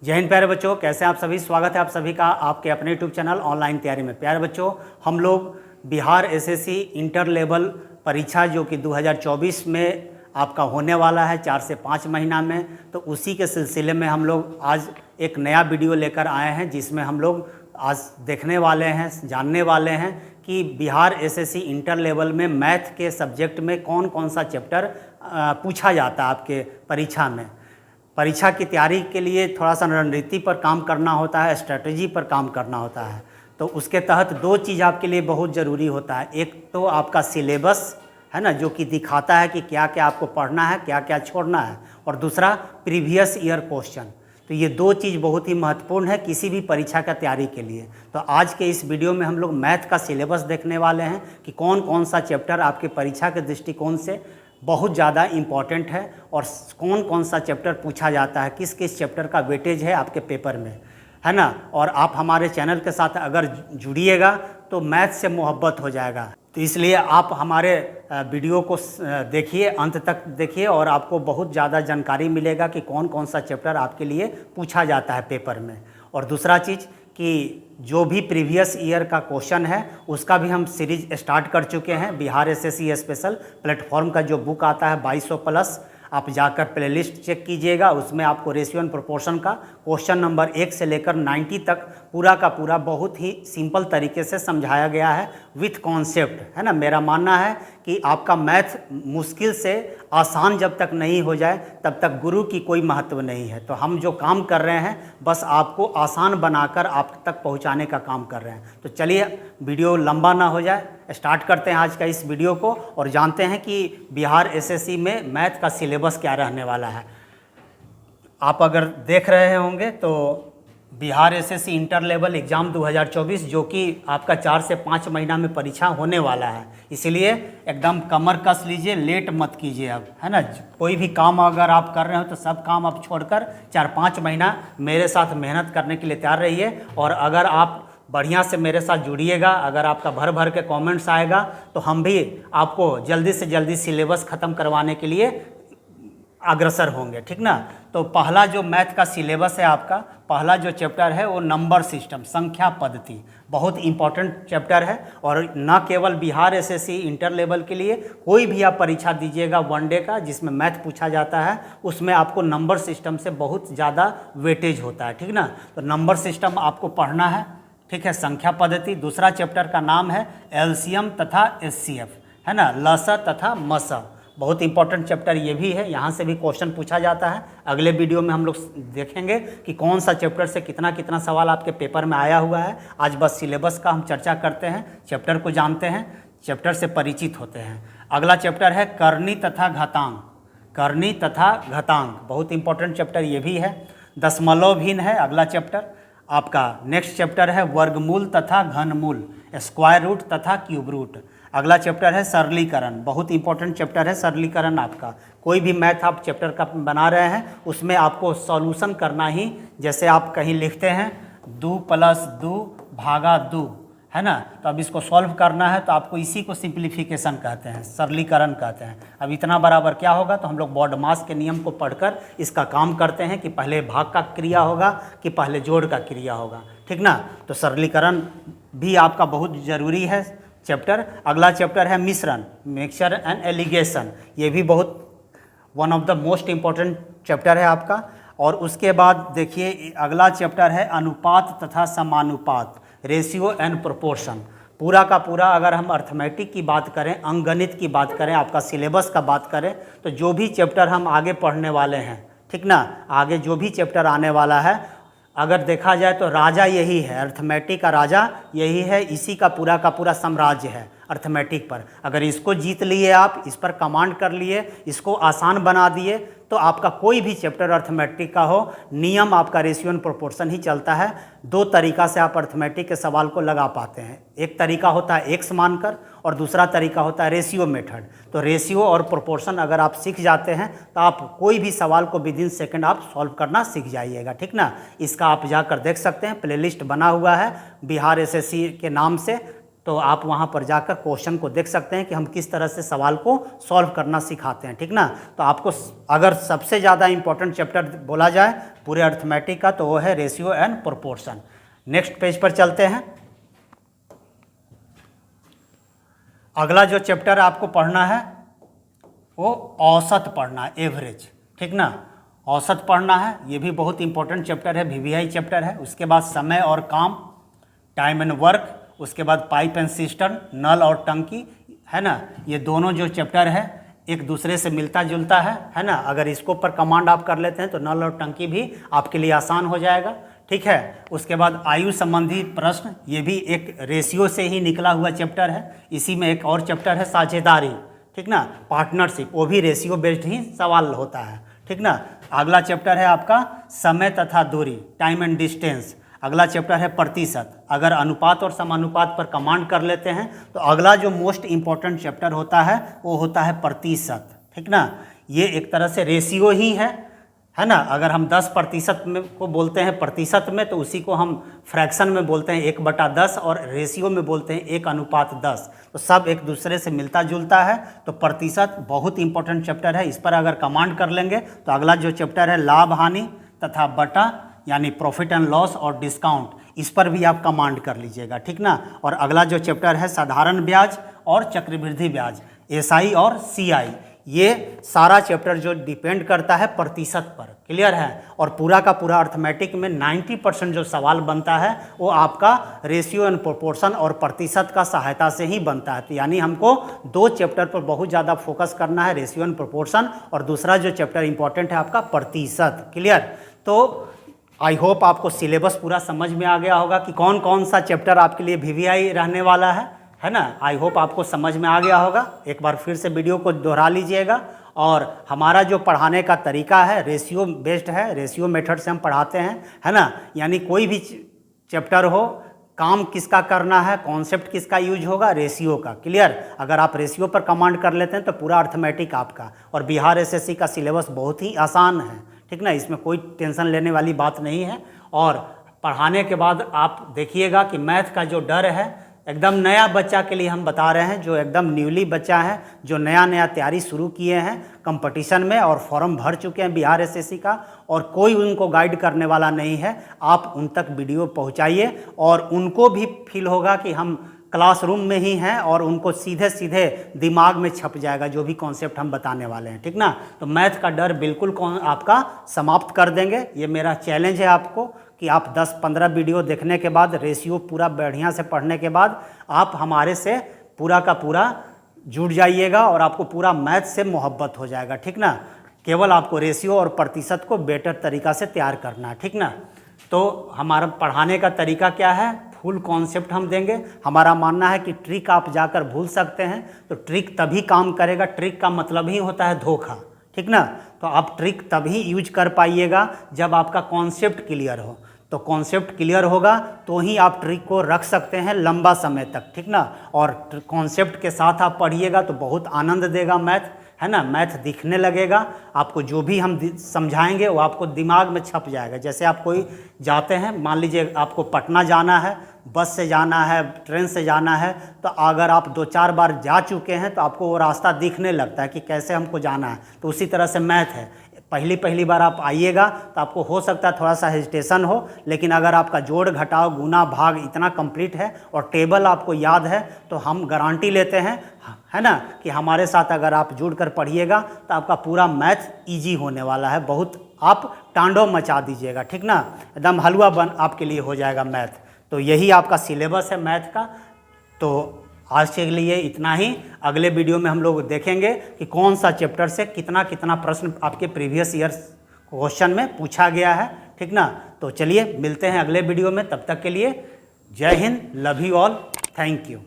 जय हिंद प्यारे बच्चों, कैसे हैं आप सभी। स्वागत है आप सभी का आपके अपने यूट्यूब चैनल ऑनलाइन तैयारी में। प्यारे बच्चों, हम लोग बिहार एसएससी इंटर लेवल परीक्षा जो कि 2024 में आपका होने वाला है 4 से 5 महीना में, तो उसी के सिलसिले में हम लोग आज एक नया वीडियो लेकर आए हैं, जिसमें हम लोग आज देखने वाले हैं, जानने वाले हैं कि बिहार एसएससी इंटर लेवल में मैथ के सब्जेक्ट में कौन कौन सा चैप्टर पूछा जाता है आपके परीक्षा में। परीक्षा की तैयारी के लिए थोड़ा सा रणनीति पर काम करना होता है, स्ट्रेटजी पर काम करना होता है। तो उसके तहत दो चीज़ आपके लिए बहुत ज़रूरी होता है। एक तो आपका सिलेबस है ना, जो कि दिखाता है कि क्या क्या आपको पढ़ना है, क्या क्या छोड़ना है, और दूसरा प्रीवियस ईयर क्वेश्चन। तो ये दो चीज़ बहुत ही महत्वपूर्ण है किसी भी परीक्षा का तैयारी के लिए। तो आज के इस वीडियो में हम लोग मैथ का सिलेबस देखने वाले हैं कि कौन कौन सा चैप्टर आपके परीक्षा के दृष्टिकोण से बहुत ज़्यादा इम्पॉर्टेंट है और कौन कौन सा चैप्टर पूछा जाता है, किस किस चैप्टर का वेटेज है आपके पेपर में, है ना। और आप हमारे चैनल के साथ अगर जुड़िएगा तो मैथ से मोहब्बत हो जाएगा। तो इसलिए आप हमारे वीडियो को देखिए, अंत तक देखिए, और आपको बहुत ज़्यादा जानकारी मिलेगा कि कौन कौन सा चैप्टर आपके लिए पूछा जाता है पेपर में। और दूसरा चीज़ कि जो भी प्रीवियस ईयर का क्वेश्चन है उसका भी हम सीरीज स्टार्ट कर चुके हैं। बिहार एसएससी स्पेशल प्लेटफॉर्म का जो बुक आता है 2200 प्लस, आप जाकर प्लेलिस्ट चेक कीजिएगा। उसमें आपको रेशियो एंड प्रोपोर्शन का क्वेश्चन नंबर 1 से लेकर 90 तक पूरा का पूरा बहुत ही सिंपल तरीके से समझाया गया है विथ कॉन्सेप्ट, है ना। मेरा मानना है कि आपका मैथ मुश्किल से आसान जब तक नहीं हो जाए तब तक गुरु की कोई महत्व नहीं है। तो हम जो काम कर रहे हैं बस आपको आसान बनाकर आप तक पहुंचाने का काम कर रहे हैं। तो चलिए वीडियो लंबा ना हो जाए, स्टार्ट करते हैं आज का इस वीडियो को और जानते हैं कि बिहार एसएससी में मैथ का सिलेबस क्या रहने वाला है। आप अगर देख रहे होंगे तो Bihar SSC inter level exam 2024 जो कि आपका 4 से 5 महीना में परीक्षा होने वाला है, इसलिए एकदम कमर कस लीजिए, लेट मत कीजिए अब, है ना। कोई भी काम अगर आप कर रहे हो तो सब काम आप छोड़कर 4-5 महीना मेरे साथ मेहनत करने के लिए तैयार रहिए। और अगर आप बढ़िया से मेरे साथ जुड़िएगा, अगर आपका भर भर के कमेंट्स आएगा तो हम भी आपको जल्दी से जल्दी सिलेबस ख़त्म करवाने के लिए अग्रसर होंगे, ठीक ना। तो पहला जो मैथ का सिलेबस है आपका, पहला जो चैप्टर है वो नंबर सिस्टम, संख्या पद्धति, बहुत इंपॉर्टेंट चैप्टर है। और न केवल बिहार एसएससी इंटर लेवल के लिए, कोई भी आप परीक्षा दीजिएगा वनडे का जिसमें मैथ पूछा जाता है, उसमें आपको नंबर सिस्टम से बहुत ज़्यादा वेटेज होता है, ठीक ना। तो नंबर सिस्टम आपको पढ़ना है, ठीक है। संख्या पद्धति, दूसरा चैप्टर का नाम है एलसीएम तथा एचसीएफ, है ना, लसा तथा मसा, बहुत इंपॉर्टेंट चैप्टर ये भी है। यहाँ से भी क्वेश्चन पूछा जाता है। अगले वीडियो में हम लोग देखेंगे कि कौन सा चैप्टर से कितना कितना सवाल आपके पेपर में आया हुआ है। आज बस सिलेबस का हम चर्चा करते हैं, चैप्टर को जानते हैं, चैप्टर से परिचित होते हैं। अगला चैप्टर है करनी तथा घातांक, करनी तथा घातांक, बहुत इंपॉर्टेंट चैप्टर ये भी है। दशमलव भिन्न है अगला चैप्टर आपका। नेक्स्ट चैप्टर है वर्गमूल तथा घनमूल, स्क्वायर रूट तथा क्यूब रूट। अगला चैप्टर है सरलीकरण, बहुत इंपॉर्टेंट चैप्टर है सरलीकरण आपका। कोई भी मैथ आप चैप्टर का बना रहे हैं उसमें आपको सॉल्यूशन करना ही, जैसे आप कहीं लिखते हैं 2 + 2 भागा 2, है ना, तो अब इसको सॉल्व करना है तो आपको इसी को सिंप्लीफिकेशन कहते हैं, सरलीकरण कहते हैं। अब इतना बराबर क्या होगा, तो हम लोग बॉड मास के नियम को पढ़कर इसका काम करते हैं कि पहले भाग का क्रिया होगा कि पहले जोड़ का क्रिया होगा, ठीक ना। तो सरलीकरण भी आपका बहुत ज़रूरी है चैप्टर। अगला चैप्टर है मिश्रण, मिक्सचर एंड एलिगेशन, ये भी बहुत one of the most important chapter है आपका। और उसके बाद देखिए अगला चैप्टर है अनुपात तथा समानुपात, रेशियो एंड प्रोपोर्शन। पूरा का पूरा अगर हम अर्थमेटिक की बात करें, अंकगणित की बात करें, आपका सिलेबस का बात करें, तो जो भी चैप्टर हम आगे पढ़ने वाले हैं, ठीक ना, आगे जो भी चैप्टर आने वाला है, अगर देखा जाए तो राजा यही है, अर्थमेटिक का राजा यही है, इसी का पूरा साम्राज्य है अर्थमेटिक पर। अगर इसको जीत लिए आप, इस पर कमांड कर लिए, इसको आसान बना दिए, तो आपका कोई भी चैप्टर अर्थमेटिक का हो, नियम आपका रेशियो एंड प्रोपोर्शन ही चलता है। दो तरीका से आप अर्थमेटिक के सवाल को लगा पाते हैं। एक तरीका होता है एक्स मानकर और दूसरा तरीका होता है रेशियो मेथड। तो रेशियो और प्रोपोर्शन अगर आप सीख जाते हैं तो आप कोई भी सवाल को विदिन सेकंड आप सॉल्व करना सीख जाइएगा, ठीक ना। इसका आप जाकर देख सकते हैं, प्लेलिस्ट बना हुआ है बिहार एसएससी के नाम से, तो आप वहाँ पर जाकर क्वेश्चन को देख सकते हैं कि हम किस तरह से सवाल को सॉल्व करना सिखाते हैं, ठीक ना। तो आपको अगर सबसे ज़्यादा इंपॉर्टेंट चैप्टर बोला जाए पूरे अर्थमेटिक का तो वो है ratio and proportion. Next page पर चलते हैं। अगला जो चैप्टर आपको पढ़ना है वो औसत पढ़ना है, एवरेज, ठीक ना। औसत पढ़ना है, ये भी बहुत इंपॉर्टेंट चैप्टर है, वीवीआई चैप्टर है। उसके बाद समय और काम, टाइम एंड वर्क, उसके बाद पाइप एंड सिस्टम, नल और टंकी, है ना। ये दोनों जो चैप्टर है एक दूसरे से मिलता जुलता है ना। अगर इसको ऊपर कमांड आप कर लेते हैं तो नल और टंकी भी आपके लिए आसान हो जाएगा, ठीक है। उसके बाद आयु संबंधी प्रश्न, ये भी एक रेशियो से ही निकला हुआ चैप्टर है। इसी में एक और चैप्टर है साझेदारी, ठीक ना, पार्टनरशिप, वो भी रेशियो बेस्ड ही सवाल होता है, ठीक ना। अगला चैप्टर है आपका समय तथा दूरी, टाइम एंड डिस्टेंस। अगला चैप्टर है प्रतिशत। अगर अनुपात और समानुपात पर कमांड कर लेते हैं तो अगला जो मोस्ट इंपॉर्टेंट चैप्टर होता है वो होता है प्रतिशत, ठीक ना। ये एक तरह से रेशियो ही है ना। अगर हम 10% में को बोलते हैं प्रतिशत में तो उसी को हम फ्रैक्शन में बोलते हैं 1/10 और रेशियो में बोलते हैं 1:10। तो सब एक दूसरे से मिलता जुलता है। तो प्रतिशत बहुत इंपॉर्टेंट चैप्टर है, इस पर अगर कमांड कर लेंगे तो अगला जो चैप्टर है लाभ हानि तथा बटा, यानी प्रॉफिट एंड लॉस और डिस्काउंट, इस पर भी आप कमांड कर लीजिएगा, ठीक ना। और अगला जो चैप्टर है साधारण ब्याज और चक्रवृद्धि ब्याज, एसआई और सीआई, ये सारा चैप्टर जो डिपेंड करता है प्रतिशत पर, क्लियर है। और पूरा का पूरा अर्थमेटिक में 90% जो सवाल बनता है वो आपका रेशियो एंड प्रोपोर्शन और प्रतिशत का सहायता से ही बनता है। तो यानी हमको दो चैप्टर पर बहुत ज़्यादा फोकस करना है, रेशियो एंड प्रोपोर्शन, और दूसरा जो चैप्टर इंपॉर्टेंट है आपका प्रतिशत, क्लियर। तो आई होप आपको सिलेबस पूरा समझ में आ गया होगा कि कौन कौन सा चैप्टर आपके लिए वीवीआई रहने वाला है ना। आई होप आपको समझ में आ गया होगा। एक बार फिर से वीडियो को दोहरा लीजिएगा। और हमारा जो पढ़ाने का तरीका है रेशियो बेस्ड है, रेशियो मेथड से हम पढ़ाते हैं, है ना। यानी कोई भी चैप्टर हो, काम किसका करना है, कॉन्सेप्ट किसका यूज होगा, रेशियो का, क्लियर। अगर आप रेशियो पर कमांड कर लेते हैं तो पूरा अर्थमेटिक आपका। और बिहार एसएससी का सिलेबस बहुत ही आसान है, ठीक ना, इसमें कोई टेंशन लेने वाली बात नहीं है। और पढ़ाने के बाद आप देखिएगा कि मैथ का जो डर है, एकदम नया बच्चा के लिए हम बता रहे हैं, जो एकदम न्यूली बच्चा है, जो नया नया तैयारी शुरू किए हैं कंपटीशन में और फॉर्म भर चुके हैं बिहार एसएससी का, और कोई उनको गाइड करने वाला नहीं है, आप उन तक वीडियो पहुंचाइए और उनको भी फील होगा कि हम क्लासरूम में ही हैं और उनको सीधे सीधे दिमाग में छप जाएगा जो भी कॉन्सेप्ट हम बताने वाले हैं, ठीक ना। तो मैथ का डर बिल्कुल आपका समाप्त कर देंगे। ये मेरा चैलेंज है आपको कि आप 10-15 वीडियो देखने के बाद, रेशियो पूरा बढ़िया से पढ़ने के बाद आप हमारे से पूरा का पूरा जुड़ जाइएगा और आपको पूरा मैथ से मोहब्बत हो जाएगा, ठीक ना। केवल आपको रेशियो और प्रतिशत को बेटर तरीक़ा से तैयार करना है, ठीक ना। तो हमारा पढ़ाने का तरीका क्या है, फुल कॉन्सेप्ट हम देंगे। हमारा मानना है कि ट्रिक आप जाकर भूल सकते हैं, तो ट्रिक तभी काम करेगा, ट्रिक का मतलब ही होता है धोखा, ठीक ना। तो आप ट्रिक तभी यूज कर पाइएगा जब आपका कॉन्सेप्ट क्लियर हो। तो कॉन्सेप्ट क्लियर होगा तो ही आप ट्रिक को रख सकते हैं लंबा समय तक, ठीक ना। और कॉन्सेप्ट के साथ आप पढ़िएगा तो बहुत आनंद देगा मैथ, है ना। मैथ दिखने लगेगा आपको, जो भी हम समझाएंगे वो आपको दिमाग में छप जाएगा। जैसे आप कोई जाते हैं, मान लीजिए आपको पटना जाना है, बस से जाना है, ट्रेन से जाना है, तो अगर आप 2-4 बार जा चुके हैं तो आपको वो रास्ता दिखने लगता है कि कैसे हमको जाना है। तो उसी तरह से मैथ है, पहली बार आप आइएगा तो आपको हो सकता है थोड़ा सा हेजिटेशन हो, लेकिन अगर आपका जोड़ घटाव गुना भाग इतना कंप्लीट है और टेबल आपको याद है तो हम गारंटी लेते हैं, है ना, कि हमारे साथ अगर आप जुड़ कर पढ़िएगा तो आपका पूरा मैथ इजी होने वाला है। बहुत आप तांडव मचा दीजिएगा, ठीक ना, एकदम हलवा बन आपके लिए हो जाएगा मैथ। तो यही आपका सिलेबस है मैथ का। तो आज के लिए इतना ही। अगले वीडियो में हम लोग देखेंगे कि कौन सा चैप्टर से कितना कितना प्रश्न आपके प्रीवियस ईयर क्वेश्चन में पूछा गया है, ठीक ना। तो चलिए मिलते हैं अगले वीडियो में, तब तक के लिए जय Hind, love you all, thank you.